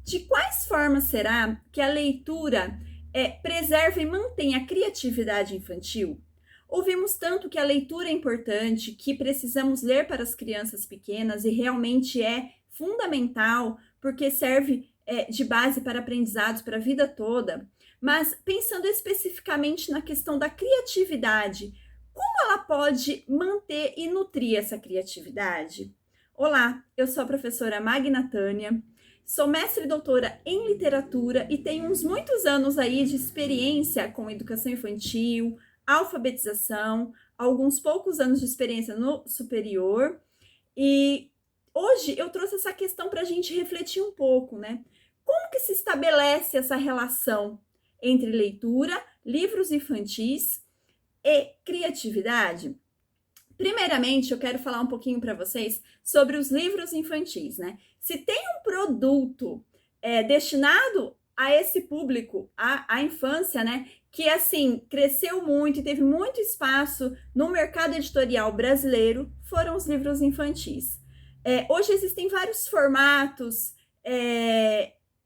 De quais formas será que a leitura preserva e mantém a criatividade infantil? Ouvimos tanto que a leitura é importante, que precisamos ler para as crianças pequenas e realmente é fundamental, porque serve de base para aprendizados para a vida toda. Mas pensando especificamente na questão da criatividade, como ela pode manter e nutrir essa criatividade? Olá, eu sou a professora Magna Tânia, sou mestre e doutora em literatura e tenho uns muitos anos aí de experiência com educação infantil, alfabetização, alguns poucos anos de experiência no superior. E hoje eu trouxe essa questão para a gente refletir um pouco, né? Como que se estabelece essa relação entre leitura, livros infantis e criatividade? Primeiramente, eu quero falar um pouquinho para vocês sobre os livros infantis, né? Se tem um produto destinado a esse público, a infância, né? Que, assim, cresceu muito e teve muito espaço no mercado editorial brasileiro, foram os livros infantis. Hoje existem vários formatos,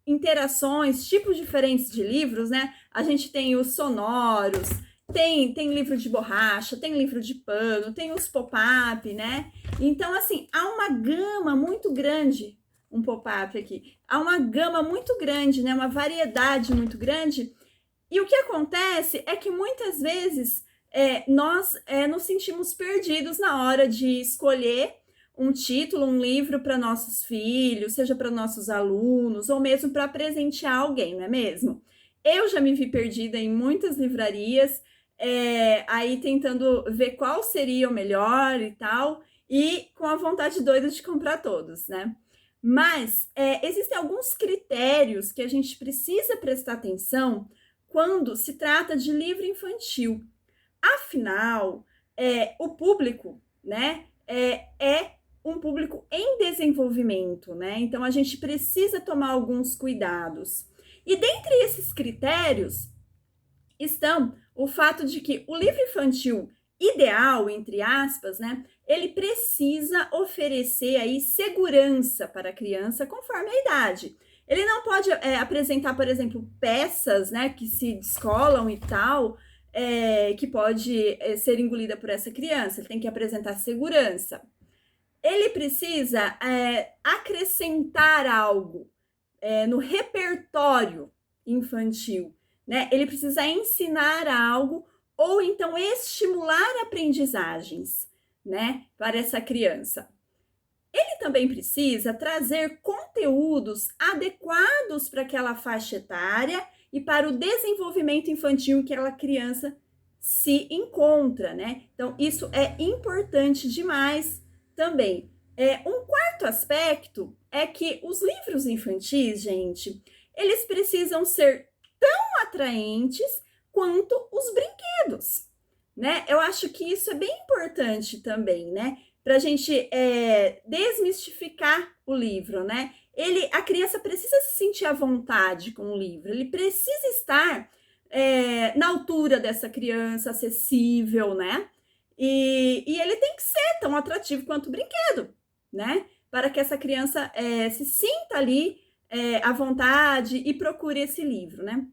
interações, tipos diferentes de livros, né? A gente tem os sonoros, tem livro de borracha, tem livro de pano, tem os pop-up, né? Então, assim, há uma gama muito grande, um pop-up aqui, há uma gama muito grande, né? Uma variedade muito grande. E o que acontece é que muitas vezes nós nos sentimos perdidos na hora de escolher um título, um livro para nossos filhos, seja para nossos alunos, ou mesmo para presentear alguém, não é mesmo? Eu já me vi perdida em muitas livrarias, aí tentando ver qual seria o melhor e tal, e com a vontade doida de comprar todos, né? Mas existem alguns critérios que a gente precisa prestar atenção quando se trata de livro infantil. Afinal, o público, né, é um público em desenvolvimento, né? Então a gente precisa tomar alguns cuidados. E dentre esses critérios estão o fato de que o livro infantil ideal, entre aspas, né, ele precisa oferecer aí segurança para a criança conforme a idade. Ele não pode apresentar, por exemplo, peças, né, que se descolam e tal, que pode ser engolida por essa criança. Ele tem que apresentar segurança. Ele precisa acrescentar algo no repertório infantil, né? Ele precisa ensinar algo ou então estimular aprendizagens, né, para essa criança. Ele também precisa trazer conteúdos adequados para aquela faixa etária e para o desenvolvimento infantil em que aquela criança se encontra, né? Então, isso é importante demais também. Um quarto aspecto é que os livros infantis, gente, eles precisam ser tão atraentes quanto os brinquedos, né? Eu acho que isso é bem importante também, né? Para a gente desmistificar o livro, né? A criança precisa se sentir à vontade com o livro, ele precisa estar na altura dessa criança, acessível, né? E ele tem que ser tão atrativo quanto o brinquedo, né? Para que essa criança se sinta ali à vontade e procure esse livro, né?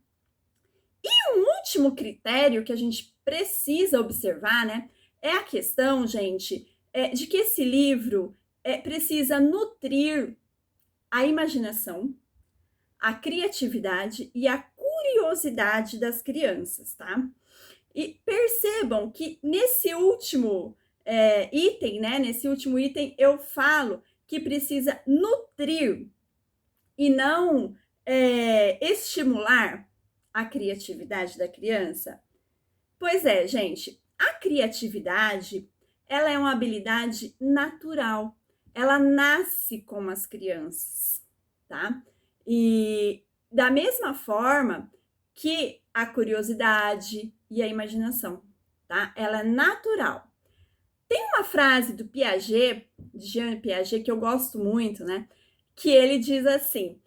E um último critério que a gente precisa observar, né? É a questão, gente, de que esse livro precisa nutrir a imaginação, a criatividade e a curiosidade das crianças, tá? E percebam que nesse último item, né? Nesse último item, eu falo que precisa nutrir e não estimular a criatividade da criança. Pois é, gente, a criatividade, ela é uma habilidade natural. Ela nasce com as crianças, tá? E da mesma forma que a curiosidade e a imaginação, tá? Ela é natural. Tem uma frase do Piaget, de Jean Piaget, que eu gosto muito, né? Que ele diz assim: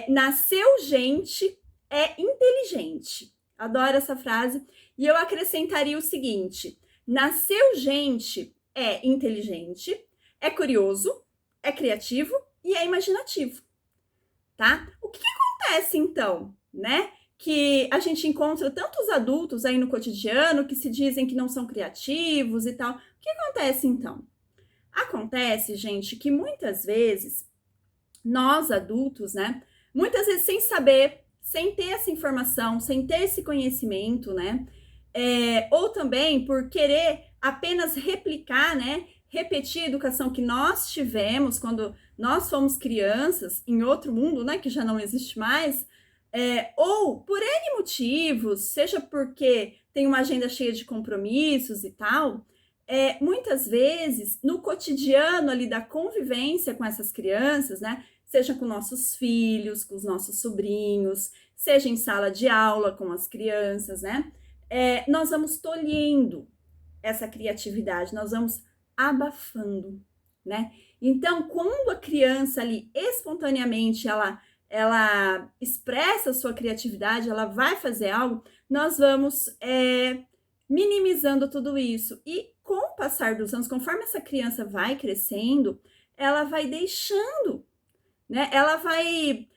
nasceu gente é inteligente. Adoro essa frase. E eu acrescentaria o seguinte: nasceu gente é inteligente, é curioso, é criativo e é imaginativo, tá? O que acontece então, né? Que a gente encontra tantos adultos aí no cotidiano que se dizem que não são criativos e tal. O que acontece então? Acontece, gente, que muitas vezes nós adultos, né? Muitas vezes sem saber, sem ter essa informação, sem ter esse conhecimento, né? Ou também por querer apenas replicar, né? Repetir a educação que nós tivemos quando nós fomos crianças em outro mundo, né? Que já não existe mais. Ou por N motivos, seja porque tem uma agenda cheia de compromissos e tal, muitas vezes no cotidiano ali da convivência com essas crianças, né? Seja com nossos filhos, com os nossos sobrinhos, seja em sala de aula com as crianças, né? Nós vamos tolhendo essa criatividade, nós vamos abafando, né? Então, quando a criança ali espontaneamente ela expressa a sua criatividade, ela vai fazer algo, nós vamos minimizando tudo isso. E com o passar dos anos, conforme essa criança vai crescendo, ela vai deixando, né?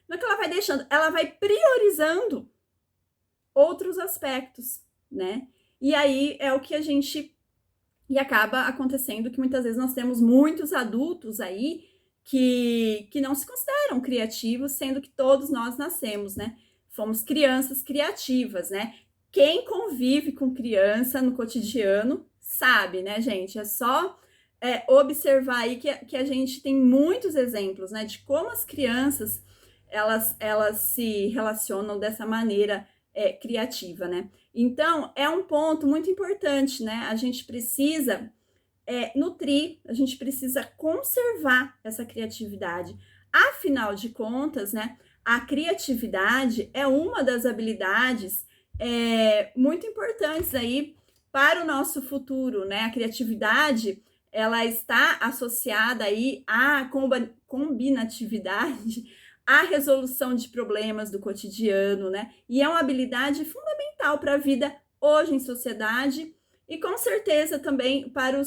Não é que ela vai deixando, ela vai priorizando outros aspectos, né? E aí é o que e acaba acontecendo que muitas vezes nós temos muitos adultos aí que não se consideram criativos, sendo que todos nós nascemos, né? Fomos crianças criativas, né? Quem convive com criança no cotidiano sabe, né, gente? É só observar aí que a gente tem muitos exemplos, né? De como as crianças, elas se relacionam dessa maneira criativa, né? Então, é um ponto muito importante, né? A gente precisa nutrir, a gente precisa conservar essa criatividade. Afinal de contas, né? A criatividade é uma das habilidades muito importantes aí para o nosso futuro, né? A criatividade, ela está associada aí à combinatividade, à resolução de problemas do cotidiano, né? E é uma habilidade fundamental para a vida hoje em sociedade e com certeza também para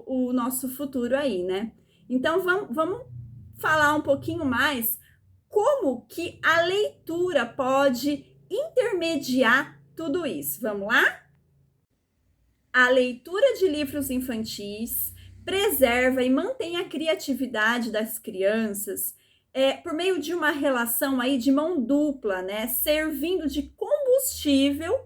o nosso futuro aí, né? Então vamos falar um pouquinho mais como que a leitura pode intermediar tudo isso. Vamos lá? A leitura de livros infantis preserva e mantém a criatividade das crianças por meio de uma relação aí de mão dupla, né? Servindo de combustível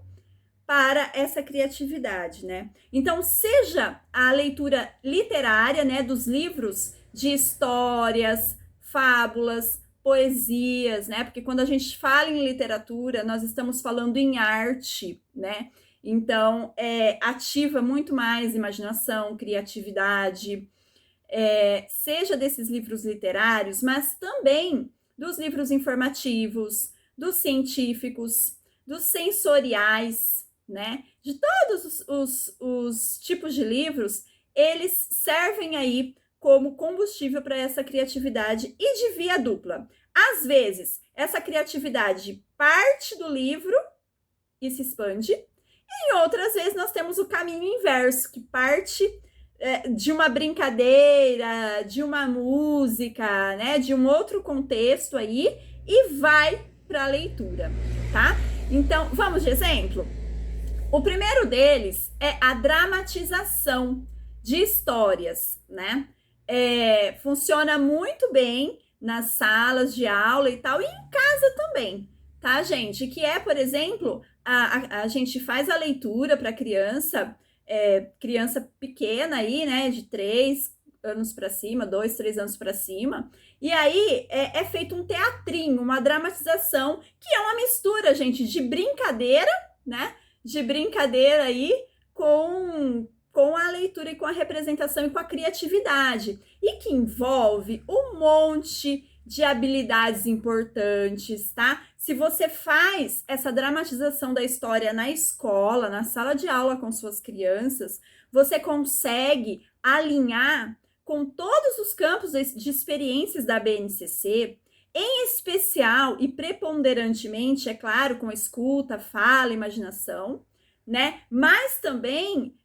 para essa criatividade, né? Então, seja a leitura literária, né, dos livros de histórias, fábulas, poesias, né? Porque quando a gente fala em literatura, nós estamos falando em arte, né? Então, ativa muito mais imaginação, criatividade, seja desses livros literários, mas também dos livros informativos, dos científicos, dos sensoriais, né? De todos os tipos de livros, eles servem aí como combustível para essa criatividade e de via dupla. Às vezes, essa criatividade parte do livro e se expande, e outras vezes nós temos o caminho inverso, que parte de uma brincadeira, de uma música, né, de um outro contexto aí e vai para a leitura, tá? Então, vamos de exemplo? O primeiro deles é a dramatização de histórias, né? Funciona muito bem nas salas de aula e tal, e em casa também, tá, gente? Que por exemplo, a gente faz a leitura para criança pequena aí, né, de 3 anos para cima, 2, 3 anos para cima, e aí é feito um teatrinho, uma dramatização, que é uma mistura, gente, de brincadeira, né, de brincadeira aí com a leitura e com a representação e com a criatividade, e que envolve um monte de habilidades importantes, tá? Se você faz essa dramatização da história na escola, na sala de aula com suas crianças, você consegue alinhar com todos os campos de experiências da BNCC, em especial e preponderantemente, é claro, com escuta, fala, imaginação, né? Mas também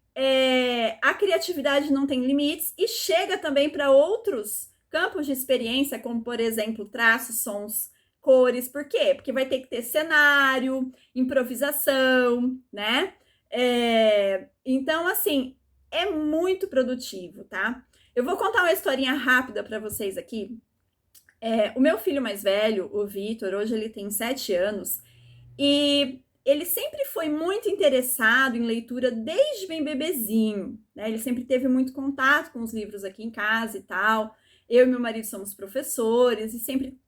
a criatividade não tem limites e chega também para outros campos de experiência, como, por exemplo, traços, sons, cores. Por quê? Porque vai ter que ter cenário, improvisação, né? Então, assim, é muito produtivo, tá? Eu vou contar uma historinha rápida para vocês aqui. O meu filho mais velho, o Vitor, hoje ele tem 7 anos, e ele sempre foi muito interessado em leitura desde bem bebezinho, né? Ele sempre teve muito contato com os livros aqui em casa e tal. Eu e meu marido somos professores e sempre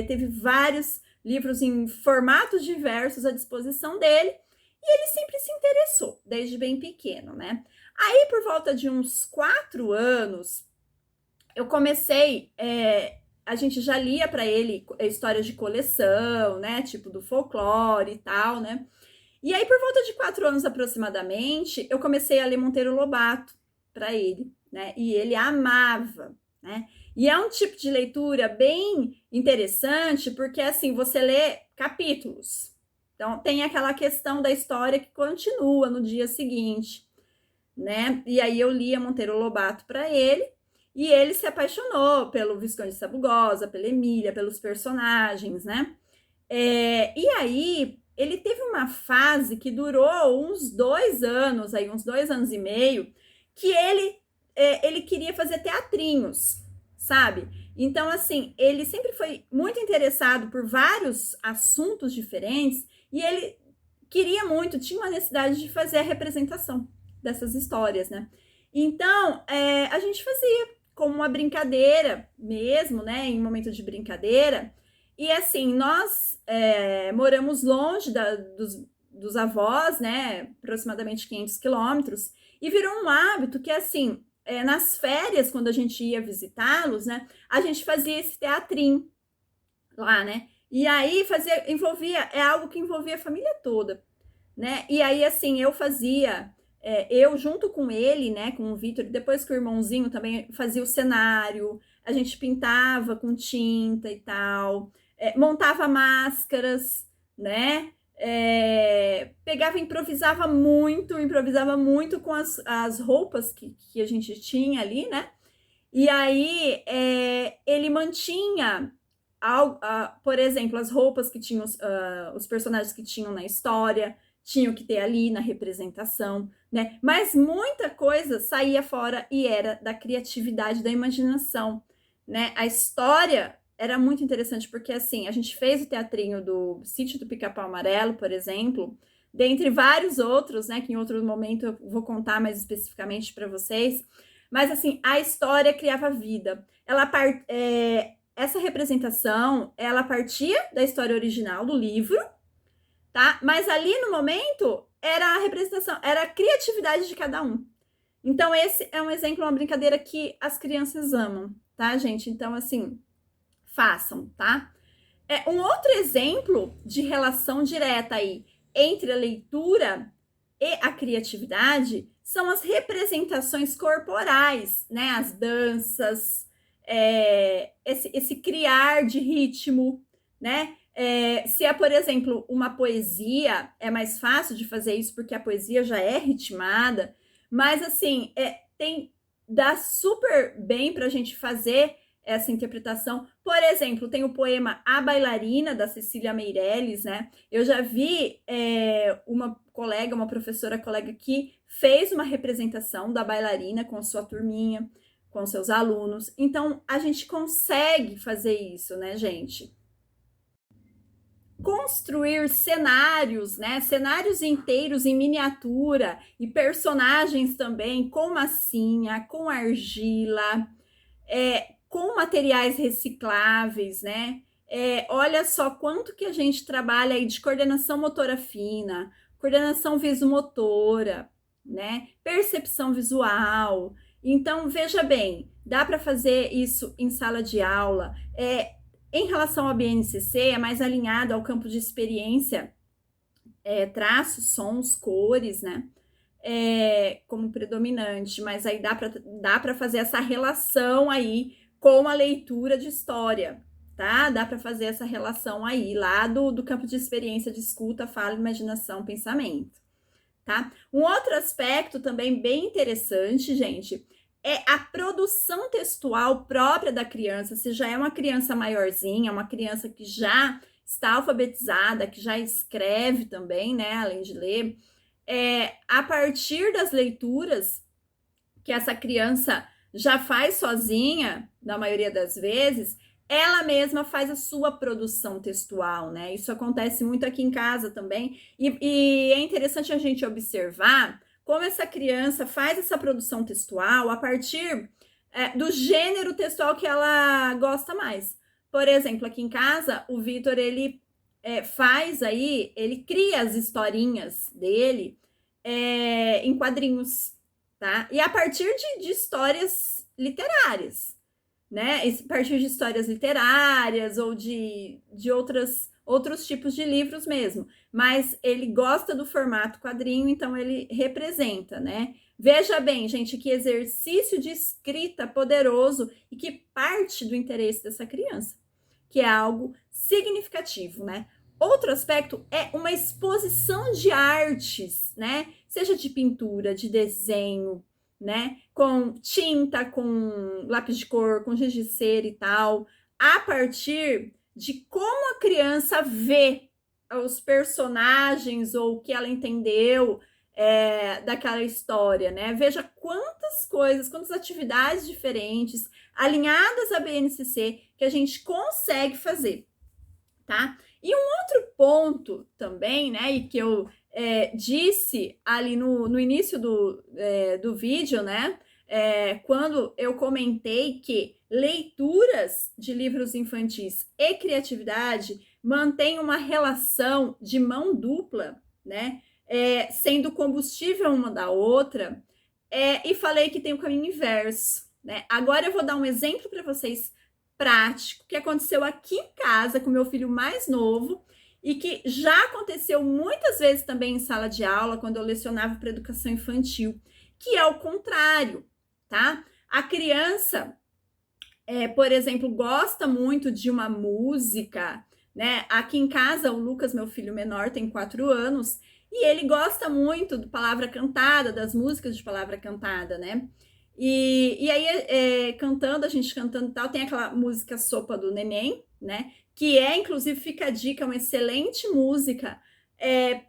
teve vários livros em formatos diversos à disposição dele. E ele sempre se interessou, desde bem pequeno, né? Aí, por volta de uns 4 anos, eu comecei. A gente já lia para ele histórias de coleção, né? Tipo do folclore e tal, né? E aí, por volta de 4 anos aproximadamente, eu comecei a ler Monteiro Lobato para ele, né? E ele amava, né? E é um tipo de leitura bem interessante, porque assim, você lê capítulos. Então, tem aquela questão da história que continua no dia seguinte, né? E aí eu lia Monteiro Lobato para ele, e ele se apaixonou pelo Visconde de Sabugosa, pela Emília, pelos personagens, né? E aí ele teve uma fase que durou uns 2 anos, aí uns 2 anos e meio, que ele queria fazer teatrinhos, sabe? Então, assim, ele sempre foi muito interessado por vários assuntos diferentes e ele queria muito, tinha uma necessidade de fazer a representação dessas histórias, né? Então, a gente fazia como uma brincadeira mesmo, né? Em momento de brincadeira. E assim, nós moramos longe dos avós, né? Aproximadamente 500 quilômetros. E virou um hábito que, assim, nas férias, quando a gente ia visitá-los, né? A gente fazia esse teatrinho lá, né? E aí envolvia, algo que envolvia a família toda, né? E aí, assim, eu fazia, eu junto com ele, né, com o Vitor, depois que o irmãozinho também fazia o cenário, a gente pintava com tinta e tal, montava máscaras, né? Pegava, improvisava muito com as roupas que a gente tinha ali, né? E aí ele mantinha, por exemplo, as roupas que tinham os personagens que tinham na história, tinham que ter ali na representação, né? Mas muita coisa saía fora e era da criatividade, da imaginação, né? A história era muito interessante, porque assim, a gente fez o teatrinho do Sítio do Pica-Pau Amarelo, por exemplo, dentre vários outros, né? Que em outro momento eu vou contar mais especificamente para vocês. Mas assim, a história criava vida. Essa representação, ela partia da história original do livro, tá? Mas ali no momento era a representação, era a criatividade de cada um. Então esse é um exemplo, uma brincadeira que as crianças amam, tá, gente? Então assim, façam, tá? Um outro exemplo de relação direta aí entre a leitura e a criatividade são as representações corporais, né? As danças, esse criar de ritmo, né? Se é, por exemplo, uma poesia, é mais fácil de fazer isso porque a poesia já é ritmada, mas assim, dá super bem para a gente fazer essa interpretação. Por exemplo, tem o poema A Bailarina, da Cecília Meirelles, né? Eu já vi uma professora colega que fez uma representação da bailarina com sua turminha, com seus alunos. Então, a gente consegue fazer isso, né, gente? Construir cenários, né? Cenários inteiros em miniatura e personagens também com massinha, com argila, com materiais recicláveis, né? Olha só quanto que a gente trabalha aí de coordenação motora fina, coordenação visomotora, né? Percepção visual. Então, veja bem, dá para fazer isso em sala de aula. Em relação ao BNCC, é mais alinhado ao campo de experiência, traços, sons, cores, né? Como predominante, mas aí dá para fazer essa relação aí com a leitura de história, tá? Dá para fazer essa relação aí lá do campo de experiência de escuta, fala, imaginação, pensamento, tá? Um outro aspecto também bem interessante, gente, é a produção textual própria da criança. Se já é uma criança maiorzinha, uma criança que já está alfabetizada, que já escreve também, né, além de ler, a partir das leituras que essa criança já faz sozinha, na maioria das vezes, ela mesma faz a sua produção textual, né? Isso acontece muito aqui em casa também. E é interessante a gente observar como essa criança faz essa produção textual a partir do gênero textual que ela gosta mais. Por exemplo, aqui em casa, o Vitor, ele faz aí, ele cria as historinhas dele em quadrinhos, tá? E a partir de histórias literárias, né? A partir de histórias literárias ou de outros tipos de livros mesmo. Mas ele gosta do formato quadrinho, então ele representa, né? Veja bem, gente, que exercício de escrita poderoso e que parte do interesse dessa criança, que é algo significativo, né? Outro aspecto é uma exposição de artes, né? Seja de pintura, de desenho, né? Com tinta, com lápis de cor, com giz de cera e tal, a partir de como a criança vê os personagens ou o que ela entendeu daquela história, né? Veja quantas coisas, quantas atividades diferentes alinhadas à BNCC que a gente consegue fazer, tá? E um outro ponto também, né, e que eu disse ali no início do vídeo, né, quando eu comentei que leituras de livros infantis e criatividade mantêm uma relação de mão dupla, né, sendo combustível uma da outra, e falei que tem o caminho inverso, né? Agora eu vou dar um exemplo para vocês prático que aconteceu aqui em casa com meu filho mais novo e que já aconteceu muitas vezes também em sala de aula, quando eu lecionava para educação infantil, que é o contrário, tá? A criança, por exemplo, gosta muito de uma música, né? Aqui em casa, o Lucas, meu filho menor, tem 4 anos, e ele gosta muito de palavra cantada, das músicas de palavra cantada, né? E aí, cantando, a gente cantando e tal, tem aquela música Sopa do Neném, né? Que inclusive, fica a dica, uma excelente música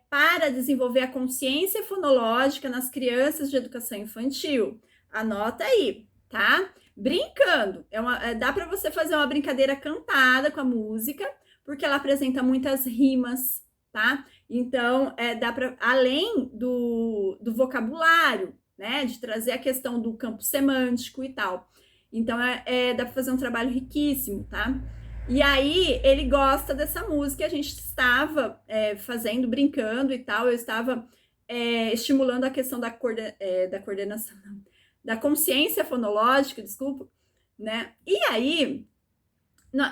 para desenvolver a consciência fonológica nas crianças de educação infantil. Anota aí, tá? Brincando. Dá para você fazer uma brincadeira cantada com a música, porque ela apresenta muitas rimas, tá? Então, dá para, além do vocabulário, né, de trazer a questão do campo semântico e tal. Então, dá para fazer um trabalho riquíssimo, tá? E aí, ele gosta dessa música, a gente estava fazendo, brincando e tal, eu estava estimulando a questão da coordenação, não, da consciência fonológica, desculpa, né? E aí,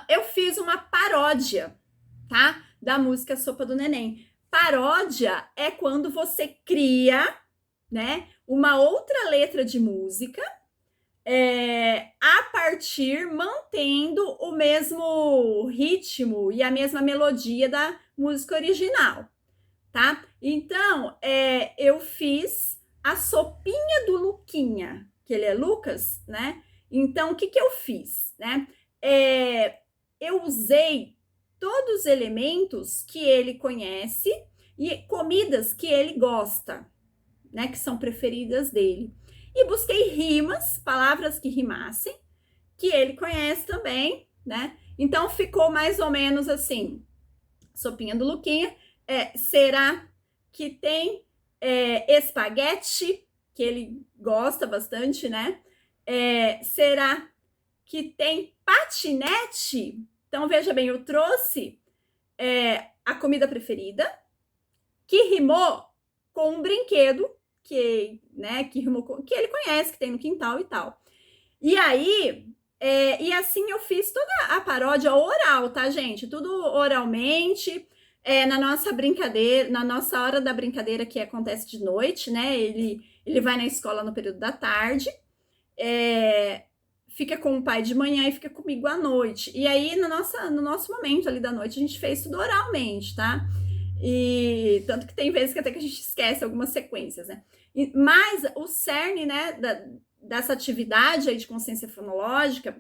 eu fiz uma paródia, tá? Da música Sopa do Neném. Paródia é quando você cria, né, uma outra letra de música a partir, mantendo o mesmo ritmo e a mesma melodia da música original, tá? Então, eu fiz a sopinha do Luquinha, que ele é Lucas, né? Então, o que eu fiz, né? Eu usei todos os elementos que ele conhece e comidas que ele gosta, né, que são preferidas dele. E busquei rimas, palavras que rimassem, que ele conhece também, né? Então ficou mais ou menos assim: sopinha do Luquinha, será que tem espaguete, que ele gosta bastante, né? Será que tem patinete? Então veja bem, eu trouxe a comida preferida, que rimou com um brinquedo que ele conhece, que tem no quintal e tal. E aí, e assim eu fiz toda a paródia oral, tá, gente? Tudo oralmente, na nossa brincadeira, na nossa hora da brincadeira, que acontece de noite, né? Ele vai na escola no período da tarde, fica com o pai de manhã e fica comigo à noite. E aí, no nosso momento ali da noite, a gente fez tudo oralmente, tá? E tanto que tem vezes que até que a gente esquece algumas sequências, né? Mas o cerne, né, dessa atividade aí de consciência fonológica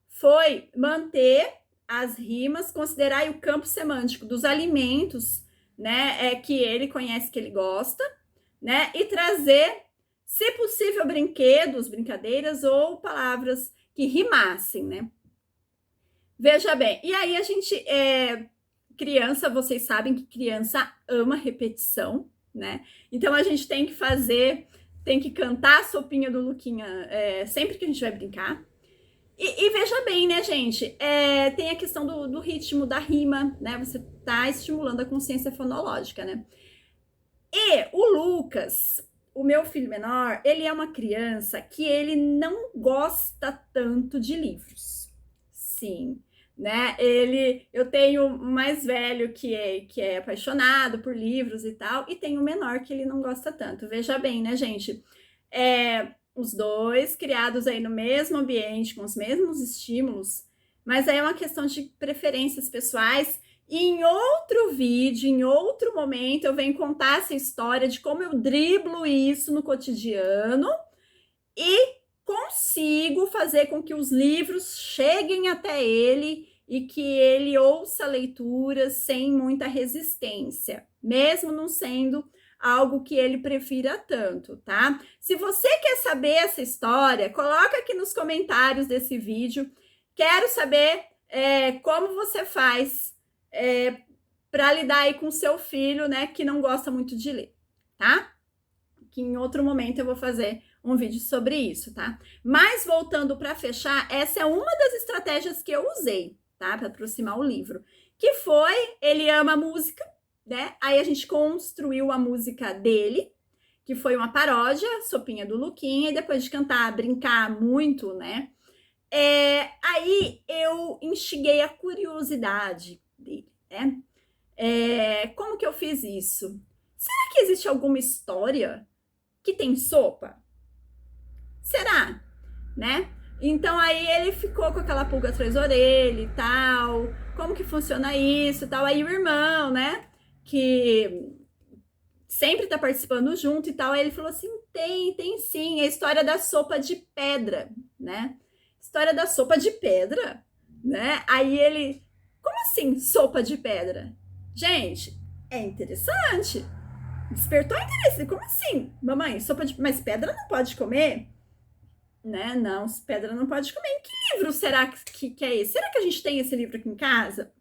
foi manter as rimas, considerar aí o campo semântico dos alimentos, né, que ele conhece, que ele gosta, né, e trazer, se possível, brinquedos, brincadeiras ou palavras que rimassem, né. Veja bem, e aí a gente, criança, vocês sabem que criança ama repetição, né, então a gente tem que cantar a sopinha do Luquinha sempre que a gente vai brincar. E veja bem, né, gente? Tem a questão do ritmo, da rima, né? Você tá estimulando a consciência fonológica, né? E o Lucas, o meu filho menor, ele é uma criança que ele não gosta tanto de livros. Sim, né? Eu tenho o mais velho que é apaixonado por livros e tal, e tem o menor que ele não gosta tanto. Veja bem, né, gente? Os dois criados aí no mesmo ambiente, com os mesmos estímulos, mas aí é uma questão de preferências pessoais. E em outro vídeo, em outro momento, eu venho contar essa história de como eu driblo isso no cotidiano e consigo fazer com que os livros cheguem até ele e que ele ouça leituras sem muita resistência, mesmo não sendo algo que ele prefira tanto, tá? Se você quer saber essa história, coloca aqui nos comentários desse vídeo. Quero saber como você faz para lidar aí com seu filho, né, que não gosta muito de ler, tá? Que em outro momento eu vou fazer um vídeo sobre isso, tá? Mas voltando para fechar, essa é uma das estratégias que eu usei, tá? Para aproximar o livro, que foi, ele ama música, né? Aí a gente construiu a música dele, que foi uma paródia, Sopinha do Luquinha, e depois de cantar, brincar muito, né? Aí eu instiguei a curiosidade dele, né? Como que eu fiz isso? Será que existe alguma história que tem sopa? Será? Né? Então aí ele ficou com aquela pulga atrás da orelha e tal. Como que funciona isso e tal? Aí o irmão, né? Que sempre tá participando junto e tal. Aí ele falou assim: tem sim. É a história da sopa de pedra, né? História da sopa de pedra, né? Aí ele: como assim sopa de pedra? Gente, é interessante. Despertou interesse. Como assim? Mamãe, sopa de... Mas pedra não pode comer? Né? Não, pedra não pode comer. Em que livro será que é esse? Será que a gente tem esse livro aqui em casa?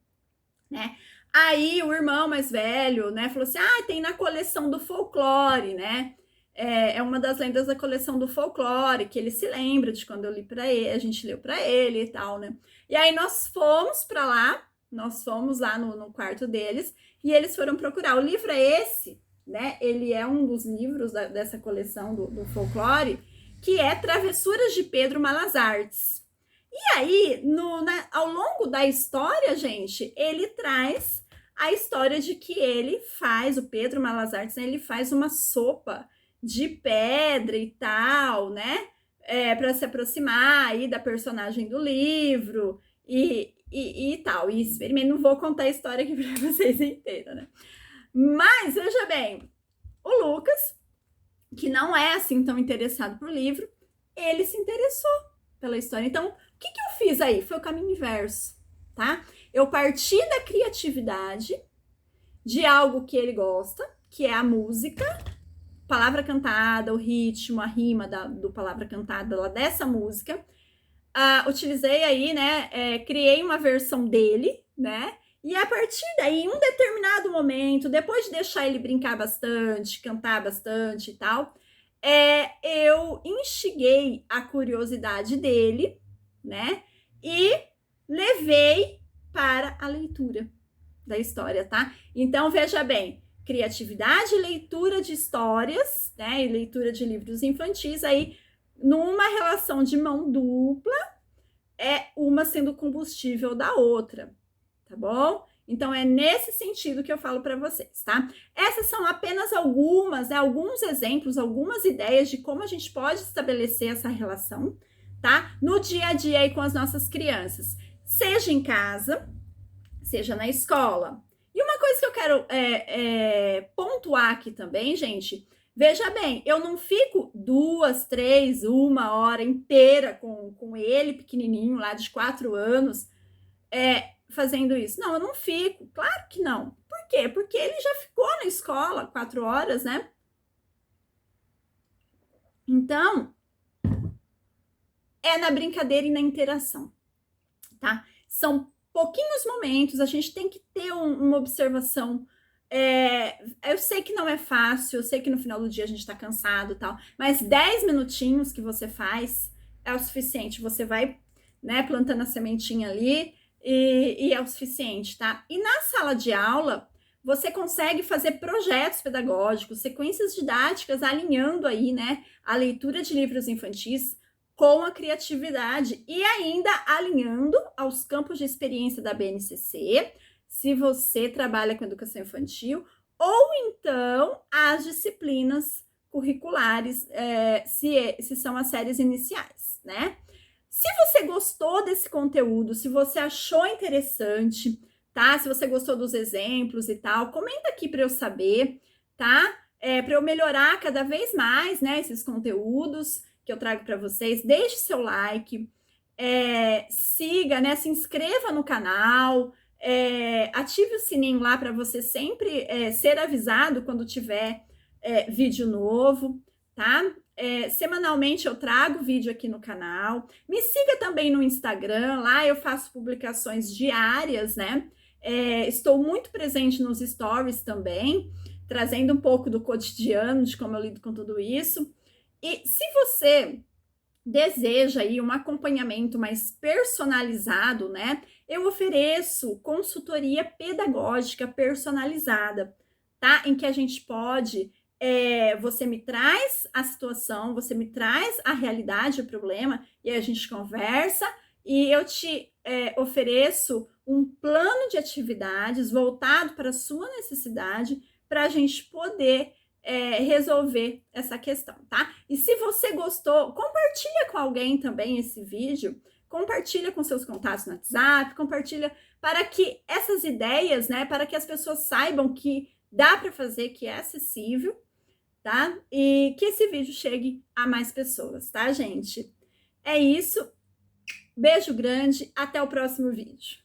Né? Aí o irmão mais velho, né, falou assim: tem na coleção do folclore, né? É uma das lendas da coleção do folclore, que ele se lembra de quando eu li para ele, a gente leu para ele e tal, né? E aí nós fomos para lá, nós fomos lá no quarto deles e eles foram procurar. O livro é esse, né? Ele é um dos livros dessa coleção do folclore, que é Travessuras de Pedro Malas Artes. E aí, ao longo da história, gente, ele traz a história de que ele faz, o Pedro Malas Artes, né, ele faz uma sopa de pedra e tal, né? Para se aproximar aí da personagem do livro e tal. E experimento, não vou contar a história aqui para vocês inteira, né? Mas, veja bem, o Lucas, que não é assim tão interessado por livro, ele se interessou pela história. Então, o que eu fiz aí? Foi o caminho inverso, tá? Eu parti da criatividade de algo que ele gosta, que é a música, palavra cantada, o ritmo, a rima do palavra cantada lá dessa música. Utilizei aí, né? Criei uma versão dele, né? E a partir daí, em um determinado momento, depois de deixar ele brincar bastante, cantar bastante e tal, eu instiguei a curiosidade dele, né? E levei para a leitura da história, tá? Então, veja bem, criatividade, leitura de histórias, né? E leitura de livros infantis, aí, numa relação de mão dupla, uma sendo combustível da outra, tá bom? Então, é nesse sentido que eu falo para vocês, tá? Essas são apenas algumas, né, alguns exemplos, algumas ideias de como a gente pode estabelecer essa relação, tá? No dia a dia aí com as nossas crianças, seja em casa, seja na escola. E uma coisa que eu quero pontuar aqui também, gente, Veja bem, eu não fico 2, 3, 1 hora inteira com ele pequenininho lá de 4 anos fazendo isso. Não, eu não fico. Claro que não. Por quê? Porque ele já ficou na escola 4 horas, né? Então, é na brincadeira e na interação, tá? São pouquinhos momentos, a gente tem que ter uma observação. Eu sei que não é fácil, eu sei que no final do dia a gente tá cansado e tal, mas 10 minutinhos que você faz é o suficiente. Você vai, né, plantando a sementinha ali e é o suficiente, tá? E na sala de aula, você consegue fazer projetos pedagógicos, sequências didáticas, alinhando aí, né, a leitura de livros infantis com a criatividade e ainda alinhando aos campos de experiência da BNCC, se você trabalha com educação infantil, ou então as disciplinas curriculares, se são as séries iniciais, né? Se você gostou desse conteúdo, se você achou interessante, tá? Se você gostou dos exemplos e tal, comenta aqui para eu saber, tá? Para eu melhorar cada vez mais, né, esses conteúdos que eu trago para vocês. Deixe seu like, siga, né? Se inscreva no canal, ative o sininho lá para você sempre ser avisado quando tiver vídeo novo, tá? Semanalmente eu trago vídeo aqui no canal. Me siga também no Instagram, lá eu faço publicações diárias, né? Estou muito presente nos stories também, trazendo um pouco do cotidiano, de como eu lido com tudo isso. E se você deseja aí um acompanhamento mais personalizado, né? Eu ofereço consultoria pedagógica personalizada, tá? Em que a gente pode, você me traz a situação, você me traz a realidade, o problema, e a gente conversa e eu te ofereço um plano de atividades voltado para a sua necessidade, para a gente poder resolver essa questão, tá? E se você gostou, compartilha com alguém também esse vídeo, compartilha com seus contatos no WhatsApp, compartilha para que essas ideias, né, para que as pessoas saibam que dá para fazer, que é acessível, tá? E que esse vídeo chegue a mais pessoas, tá, gente? É isso. Beijo grande, até o próximo vídeo.